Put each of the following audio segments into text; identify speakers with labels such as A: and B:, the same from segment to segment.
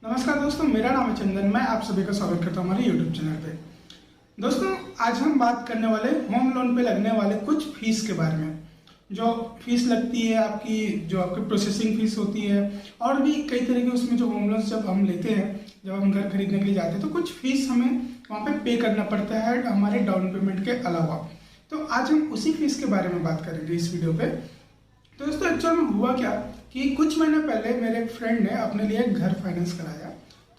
A: नमस्कार दोस्तों, मेरा नाम है चंदन। मैं आप सभी का स्वागत करता हूँ हमारे यूट्यूब चैनल पे। दोस्तों, आज हम बात करने वाले होम लोन पे लगने वाले कुछ फीस के बारे में। जो फीस लगती है आपकी, जो आपकी प्रोसेसिंग फीस होती है, और भी कई तरह के उसमें जो होम लोन जब हम लेते हैं, जब हम घर खरीदने के लिए जाते हैं, तो कुछ फीस हमें वहाँ पे पे करना पड़ता है हमारे डाउन पेमेंट के अलावा। तो आज हम उसी फीस के बारे में बात करेंगे इस वीडियो पे। तो दोस्तों, एक्चुअल में हुआ क्या कि कुछ महीने पहले मेरे एक फ्रेंड ने अपने लिए घर फाइनेंस कराया।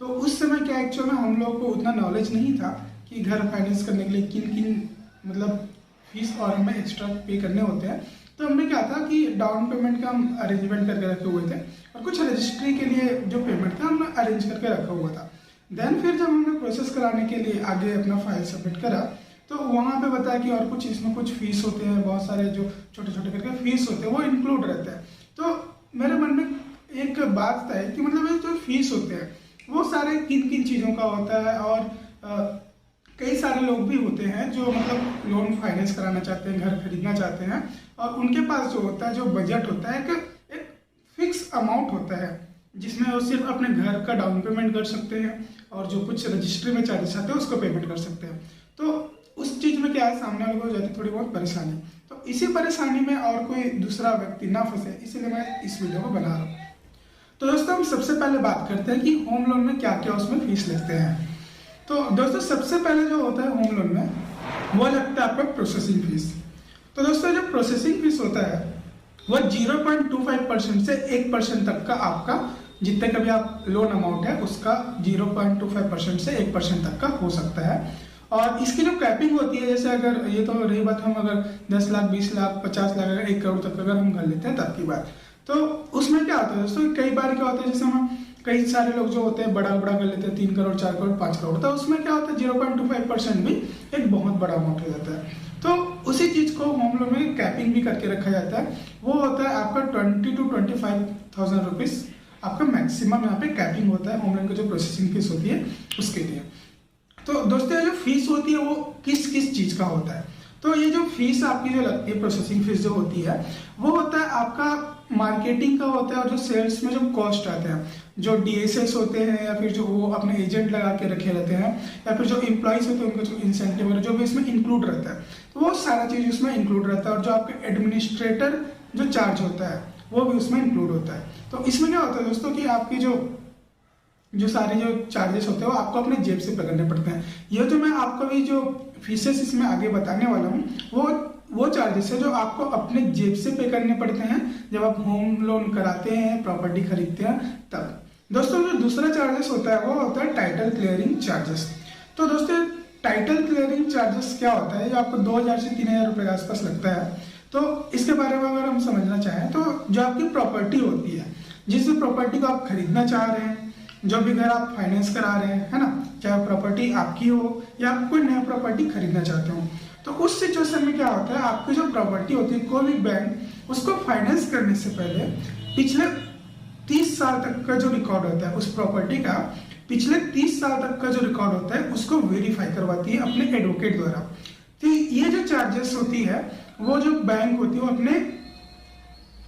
A: तो उस समय क्या एक्चुअल में हम लोग को उतना नॉलेज नहीं था कि घर फाइनेंस करने के लिए किन किन मतलब फीस और हमें एक्स्ट्रा पे करने होते हैं। तो हमने क्या था कि डाउन पेमेंट का हम अरेंजमेंट करके रखे हुए थे और कुछ रजिस्ट्री के लिए जो पेमेंट था हमने अरेंज करके रखा हुआ था। देन फिर जब हमने प्रोसेस कराने के लिए आगे अपना फाइल सबमिट करा, तो वहाँ पे बताया कि और कुछ इसमें कुछ फीस होते हैं, बहुत सारे जो छोटे छोटे करके फीस होते हैं वो इंक्लूड रहते हैं। तो मेरे मन में एक बात था कि मतलब ये जो फीस होते हैं वो सारे किन किन चीज़ों का होता है, और कई सारे लोग भी होते हैं जो मतलब लोन फाइनेंस कराना चाहते हैं, घर खरीदना चाहते हैं, और उनके पास जो होता है, जो बजट होता है, एक फिक्स अमाउंट होता है जिसमें वो सिर्फ अपने घर का डाउन पेमेंट कर सकते हैं और जो कुछ रजिस्ट्री में चार्जेस आते हैं उसको पेमेंट कर सकते हैं। तो उस चीज़ में क्या है, सामने वाले को हो जाती है थोड़ी बहुत परेशानी। तो इसी परेशानी में और कोई दूसरा व्यक्ति ना फंसे, इसीलिए मैं इस वीडियो को बना रहा हूँ। तो दोस्तों, हम सबसे पहले बात करते हैं कि होम लोन में क्या क्या उसमें फीस लगते हैं। तो दोस्तों, सबसे पहले जो होता है होम लोन में वो लगता है आपका प्रोसेसिंग फीस। तो दोस्तों, जो प्रोसेसिंग फीस होता है वो 0.25% से 1% तक का आपका जितने का भी आप लोन अमाउंट है उसका 0.25% से 1% तक का हो सकता है। और इसकी जो कैपिंग होती है, जैसे अगर ये तो रही बात, हम अगर 10 लाख 20 लाख 50 लाख अगर 1 करोड़ तक अगर हम घर लेते हैं तब की बात। तो उसमें क्या होता है दोस्तों, कई बार क्या होता है, जैसे हम कई सारे लोग जो होते हैं बड़ा कर लेते हैं, 3 करोड़ 4 करोड़ 5 करोड़, तो उसमें क्या होता है 0.25% भी एक बहुत बड़ा अमाउंट हो जाता है। तो उसी चीज को होम लोन में कैपिंग भी करके रखा जाता है। वो होता है आपका 20 to 25,000 रुपीज आपका मैक्सिमम यहाँ पे कैपिंग होता है होम लोन की जो प्रोसेसिंग फीस होती है उसके लिए। तो दोस्तों, जो फीस होती है वो किस किस चीज का होता है। तो ये जो फीस आपकी जो लगती है, प्रोसेसिंग फीस जो होती है, वो होता है आपका मार्केटिंग का होता है, और जो सेल्स में जो कॉस्ट आते हैं, जो डीएसएस होते हैं, या फिर जो वो अपने एजेंट लगा के रखे रहते हैं, या फिर जो एम्प्लॉइज होते हैं उनका जो इंसेंटिव वगैरह जो भी इसमें इंक्लूड रहता है, तो वो सारा चीज उसमें इंक्लूड रहता है। और जो आपका एडमिनिस्ट्रेटर जो चार्ज होता है वो भी उसमें इंक्लूड होता है। तो इसमें क्या होता है दोस्तों कि आपकी जो सारे जो चार्जेस होते हैं वो आपको अपने जेब से पे करने पड़ते हैं। ये जो मैं आपको भी जो फीसेस इसमें आगे बताने वाला हूँ वो चार्जेस है जो आपको अपने जेब से पे करने पड़ते हैं जब आप होम लोन कराते हैं, प्रॉपर्टी खरीदते हैं तब। दोस्तों, जो दूसरा चार्जेस होता है वो होता है टाइटल क्लियरिंग चार्जेस। तो दोस्तों, टाइटल क्लियरिंग चार्जेस क्या होता है, जो आपको 2,000 से 3,000 रुपए के आसपास लगता है। तो इसके बारे में अगर हम समझना चाहें, तो जो आपकी प्रॉपर्टी होती है, जिस भी प्रॉपर्टी को आप खरीदना चाह रहे हैं, जो भी घर आप फाइनेंस करा रहे हैं, है ना, चाहे प्रॉपर्टी आपकी हो या आप कोई नया प्रॉपर्टी खरीदना चाहते हो, तो उस सिचुएशन में क्या होता है, आपकी जो प्रॉपर्टी होती है, कोई भी बैंक उसको फाइनेंस करने से पहले पिछले 30 साल तक का जो रिकॉर्ड होता है उस प्रॉपर्टी का, पिछले 30 साल तक का जो रिकॉर्ड होता है उसको वेरीफाई करवाती है अपने एडवोकेट द्वारा। तो ये जो चार्जेस होती है वो जो बैंक होती है वो अपने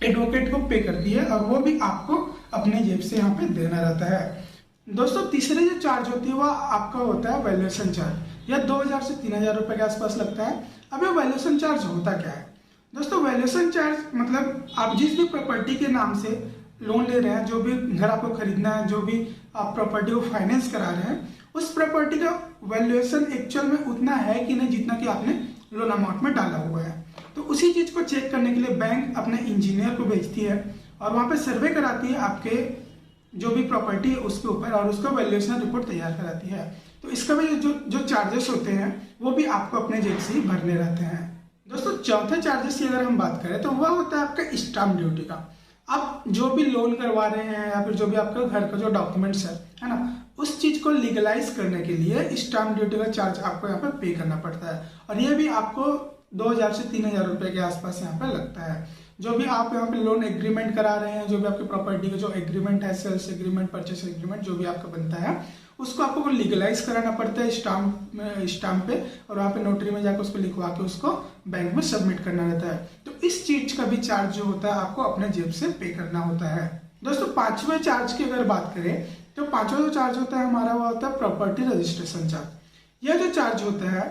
A: एडवोकेट को पे करती है, और वो भी आपको अपने जेब से यहाँ पे देना रहता है। दोस्तों, तीसरे जो चार्ज होती है वो आपका होता है वैल्यूएशन चार्ज, या 2,000 से 3,000 रुपए के आसपास लगता है। अब ये वैल्यूएशन चार्ज होता क्या है दोस्तों? वैल्यूएशन चार्ज मतलब आप जिस भी प्रॉपर्टी के नाम से लोन ले रहे हैं, जो भी घर आपको खरीदना है, जो भी आप प्रॉपर्टी को फाइनेंस करा रहे हैं, उस प्रॉपर्टी का वैल्यूएशन एक्चुअल में उतना है कि नहीं जितना कि आपने लोन अमाउंट में डाला हुआ है। तो उसी चीज को चेक करने के लिए बैंक अपने इंजीनियर को भेजती है और वहां पे सर्वे कराती है आपके जो भी प्रॉपर्टी है उसके ऊपर, और उसका वैल्यूएशन रिपोर्ट तैयार कराती है। तो इसका भी जो चार्जेस होते हैं वो भी आपको अपने जेब से ही भरने रहते हैं। दोस्तों, चौथे चार्जेस की अगर हम बात करें तो वह होता है आपका स्टाम्प ड्यूटी का। आप जो भी लोन करवा रहे हैं या फिर जो भी आपका घर का जो डॉक्यूमेंट्स है ना, उस चीज को लीगलाइज करने के लिए स्टाम्प ड्यूटी का चार्ज आपको यहाँ पे करना पड़ता है, और ये भी आपको 2,000 से 3,000 रुपए के आसपास यहाँ पे लगता है। जो भी आप यहाँ पे लोन एग्रीमेंट करा रहे हैं, जो भी आपकी प्रॉपर्टी का जो एग्रीमेंट है, सेल्स एग्रीमेंट, परचेस एग्रीमेंट, जो भी आपका बनता है, उसको आपको लीगलाइज कराना पड़ता है स्टाम्प पे, और वहाँ पे नोटरी में जाकर उसको लिखवा के उसको बैंक में सबमिट करना रहता है। तो इस चीज का भी चार्ज जो होता है आपको अपने जेब से पे करना होता है। दोस्तों, पांचवें चार्ज की अगर बात करें तो पांचवा जो चार्ज होता है हमारा वो होता है प्रॉपर्टी रजिस्ट्रेशन चार्ज। यह जो चार्ज होता है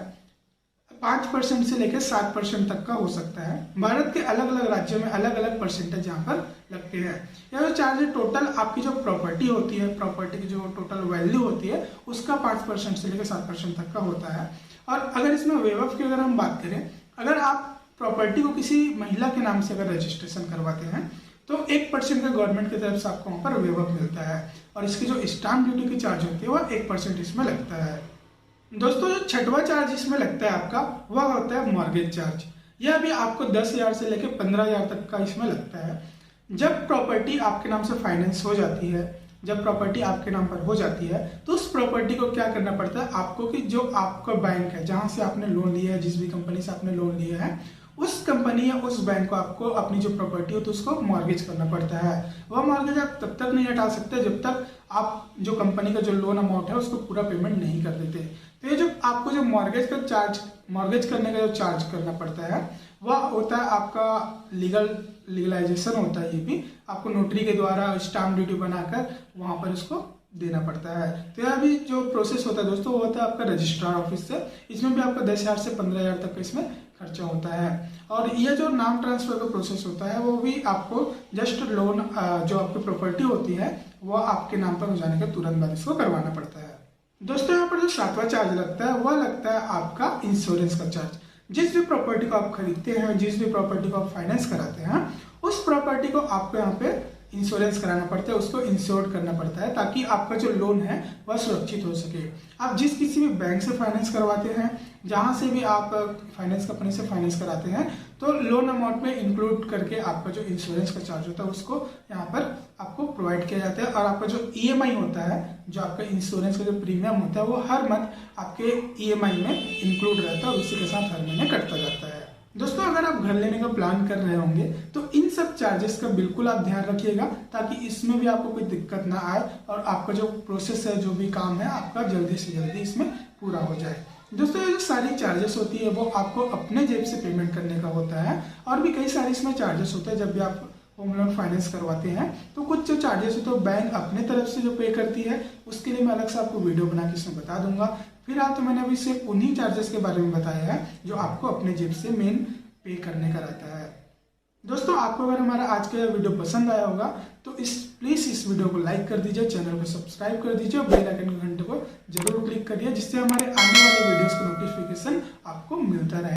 A: 5% से लेकर 7% तक का हो सकता है। भारत के अलग अलग राज्यों में अलग अलग परसेंटेज यहाँ पर लगते हैं। यह जो चार्ज है टोटल आपकी जो प्रॉपर्टी होती है, प्रॉपर्टी की जो टोटल वैल्यू होती है उसका 5% से लेकर 7% तक का होता है। और अगर इसमें वेवअप की अगर हम बात करें, अगर आप प्रॉपर्टी को किसी महिला के नाम से अगर रजिस्ट्रेशन करवाते हैं तो 1% का गवर्नमेंट की तरफ से आपको वहाँ पर वेवअप मिलता है और इसकी जो स्टाम्प ड्यूटी की चार्ज होती है वह 1% इसमें लगता है। दोस्तों जो छठवां चार्ज इसमें लगता है आपका वह होता है मॉर्गेज चार्ज। यह भी आपको 10,000 से लेकर 15,000 तक का इसमें लगता है। जब प्रॉपर्टी आपके नाम से फाइनेंस हो जाती है, जब प्रॉपर्टी आपके नाम पर हो जाती है तो उस प्रॉपर्टी को क्या करना पड़ता है आपको कि जो आपका बैंक है जहां से आपने लोन लिया है, जिस भी कंपनी से आपने लोन लिया है, उस कंपनी या उस बैंक को आपको अपनी जो प्रॉपर्टी हो तो उसको मॉर्गेज करना पड़ता है। वह मॉर्गेज आप तब तक नहीं हटा सकते जब तक आप जो कंपनी का जो लोन अमाउंट है उसको पूरा पेमेंट नहीं कर देते। तो ये जो आपको जो मॉर्गेज का चार्ज, मॉर्गेज करने का जो चार्ज करना पड़ता है वह होता है आपका लीगलाइजेशन होता है। ये भी आपको नोटरी के द्वारा स्टाम्प ड्यूटी बनाकर वहां पर इसको देना पड़ता है। तो यह भी जो प्रोसेस होता है दोस्तों वो होता है आपका रजिस्ट्रार ऑफिस से। इसमें भी आपका 10,000 से 15,000 तक का इसमें खर्चा होता है। और यह जो नाम ट्रांसफर का प्रोसेस होता है वो भी आपको जस्ट लोन जो आपकी प्रॉपर्टी होती है वह आपके नाम पर हो जाने के तुरंत बाद इसको करवाना पड़ता है। दोस्तों यहाँ पर जो सातवां चार्ज लगता है वह लगता है आपका इंश्योरेंस का चार्ज। जिस भी प्रॉपर्टी को आप खरीदते हैं, जिस भी प्रॉपर्टी को आप फाइनेंस कराते हैं, उस प्रॉपर्टी को आपको यहाँ पे इंश्योरेंस कराना पड़ता है, उसको इंश्योर करना पड़ता है ताकि आपका जो लोन है वह सुरक्षित हो सके। आप जिस किसी भी बैंक से फाइनेंस करवाते हैं, जहां से भी आप फाइनेंस कंपनी से फाइनेंस कराते हैं, तो लोन अमाउंट में इंक्लूड करके आपका जो इंश्योरेंस का चार्ज होता है उसको यहाँ पर आपको प्रोवाइड किया जाता है। और आपका जो ईएमआई होता है, जो आपका इंश्योरेंस का जो प्रीमियम होता है वो हर मंथ आपके ईएमआई में इंक्लूड रहता है और उसी के साथ हर महीने कटता जाता है। दोस्तों अगर आप घर लेने का प्लान कर रहे होंगे तो इन सब चार्जेस का बिल्कुल आप ध्यान रखिएगा ताकि इसमें भी आपको कोई दिक्कत ना आए और आपका जो प्रोसेस है, जो भी काम है, आपका जल्दी से जल्दी इसमें पूरा हो जाए। दोस्तों ये जो सारी चार्जेस होती है वो आपको अपने जेब से पेमेंट करने का होता है। और भी कई सारे इसमें चार्जेस होते हैं। जब भी आप होम लोन फाइनेंस करवाते हैं तो कुछ जो चार्जेस होते हैं बैंक अपने तरफ से जो पे करती है, उसके लिए मैं अलग से आपको वीडियो बना के इसमें बता दूंगा। फिलहाल तो मैंने अभी सिर्फ उन्हीं चार्जेस के बारे में बताया है जो आपको अपने जेब से मेन पे करने का रहता है। दोस्तों आपको अगर हमारा आज का वीडियो पसंद आया होगा तो प्लीज इस वीडियो को लाइक कर दीजिए, चैनल को सब्सक्राइब कर दीजिए और बेल आइकन के घंटे को जरूर क्लिक करिए जिससे हमारे आने वाले वीडियोस का नोटिफिकेशन आपको मिलता रहे।